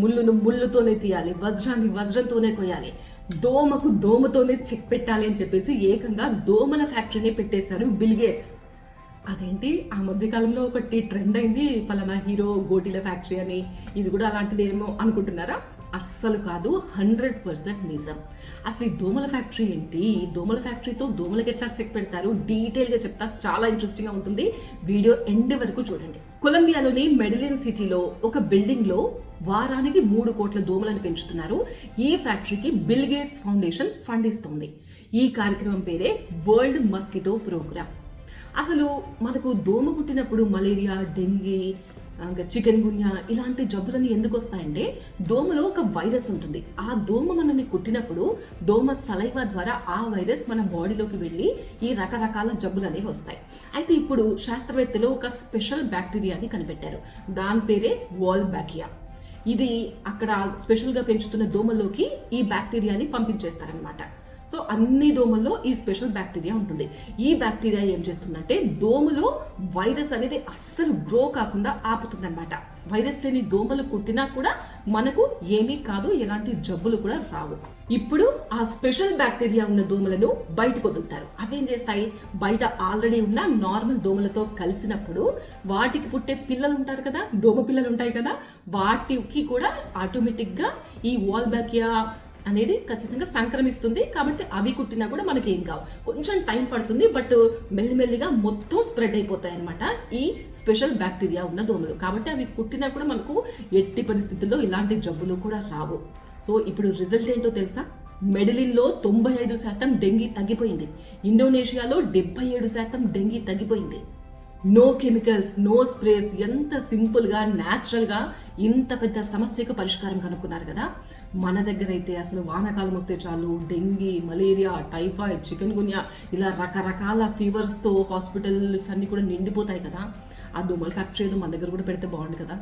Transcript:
ముళ్ళును ముళ్ళుతోనే తీయాలి, వజ్రాన్ని వజ్రంతోనే కొయ్యాలి, దోమకు దోమతోనే చెక్ పెట్టాలి అని చెప్పేసి ఏకంగా దోమల ఫ్యాక్టరీని పెట్టేశారు బిల్ గేట్స్. అదేంటి ఆ మధ్యకాలంలో ఒకటి ట్రెండ్ అయింది, పలానా హీరో గోటీల ఫ్యాక్టరీ అని, ఇది కూడా అలాంటిది ఏమో అనుకుంటున్నారా? అస్సలు కాదు, 100% నిజం. అసలు ఈ దోమల ఫ్యాక్టరీ ఏంటి, ఈ దోమల ఫ్యాక్టరీతో దోమలకి ఎట్లా చెక్ పెడతారు, డీటెయిల్గా చెప్తా, చాలా ఇంట్రెస్టింగ్గా ఉంటుంది. వీడియో ఎండ్ వరకు చూడండి. కొలంబియాలోని మెడిలిన్ సిటీలో ఒక బిల్డింగ్లో వారానికి 3 కోట్ల దోమలను పెంచుతున్నారు. ఈ ఫ్యాక్టరీకి బిల్ గేట్స్ ఫౌండేషన్ ఫండ్ ఇస్తుంది. ఈ కార్యక్రమం పేరే వరల్డ్ మస్కిటో ప్రోగ్రామ్. అసలు మనకు దోమ కుట్టినప్పుడు మలేరియా, డెంగీ, చికెన్ గున్యా ఇలాంటి జబ్బులన్నీ ఎందుకు వస్తాయంటే దోమలో ఒక వైరస్ ఉంటుంది. ఆ దోమ మనల్ని కుట్టినప్పుడు దోమ సలైవా ద్వారా ఆ వైరస్ మన బాడీలోకి వెళ్ళి ఈ రకరకాల జబ్బులు అనేవి వస్తాయి. అయితే ఇప్పుడు శాస్త్రవేత్తలు ఒక స్పెషల్ బ్యాక్టీరియాని కనిపెట్టారు. దాని పేరే వాల్బాకియా. ఇది అక్కడ స్పెషల్గా పెంచుతున్న దోమల్లోకి ఈ బ్యాక్టీరియాని పంపించేస్తారనమాట. సో అన్ని దోమల్లో ఈ స్పెషల్ బ్యాక్టీరియా ఉంటుంది. ఈ బ్యాక్టీరియా ఏం చేస్తుందంటే దోమలో వైరస్ అనేది అస్సలు గ్రో కాకుండా ఆపుతుందన్నమాట. వైరస్ లేని దోమలు కుట్టినా కూడా మనకు ఏమీ కాదు, ఎలాంటి జబ్బులు కూడా రావు. ఇప్పుడు ఆ స్పెషల్ బ్యాక్టీరియా ఉన్న దోమలను బయటకు వదులుతారు. అవేం చేస్తాయి, బయట ఆల్రెడీ ఉన్న నార్మల్ దోమలతో కలిసినప్పుడు వాటికి పుట్టే పిల్లలు ఉంటారు కదా, దోమ పిల్లలు ఉంటాయి కదా, వాటికి కూడా ఆటోమేటిక్గా ఈ వాల్బాకియా అనేది ఖచ్చితంగా సంక్రమిస్తుంది. కాబట్టి అవి కుట్టినా కూడా మనకి ఏం కావు, కొంచెం టైం పడుతుంది, బట్ మెల్లిమెల్లిగా మొత్తం స్ప్రెడ్ అయిపోతాయి అనమాట ఈ స్పెషల్ బ్యాక్టీరియా ఉన్న దోమలు. కాబట్టి అవి కుట్టినా కూడా మనకు ఎట్టి పరిస్థితుల్లో ఇలాంటి జబ్బులు కూడా రావు. సో ఇప్పుడు రిజల్ట్ ఏంటో తెలుసా? మెడిలిన్లో 95% డెంగీ తగ్గిపోయింది. ఇండోనేషియాలో 77% డెంగీ తగ్గిపోయింది. నో కెమికల్స్, నో స్ప్రేస్, ఎంత సింపుల్గా న్యాచురల్గా ఇంత పెద్ద సమస్యకు పరిష్కారం కనుక్కున్నారు కదా. మన దగ్గర అయితే అసలు వానాకాలం వస్తే చాలు డెంగీ, మలేరియా, టైఫాయిడ్, చికెన్ గున్యా ఇలా రకరకాల ఫీవర్స్తో హాస్పిటల్స్ అన్నీ కూడా నిండిపోతాయి కదా. ఆ దోమల ఫ్యాక్టరీ ఏదో మన దగ్గర కూడా పెడితే బాగుంది కదా.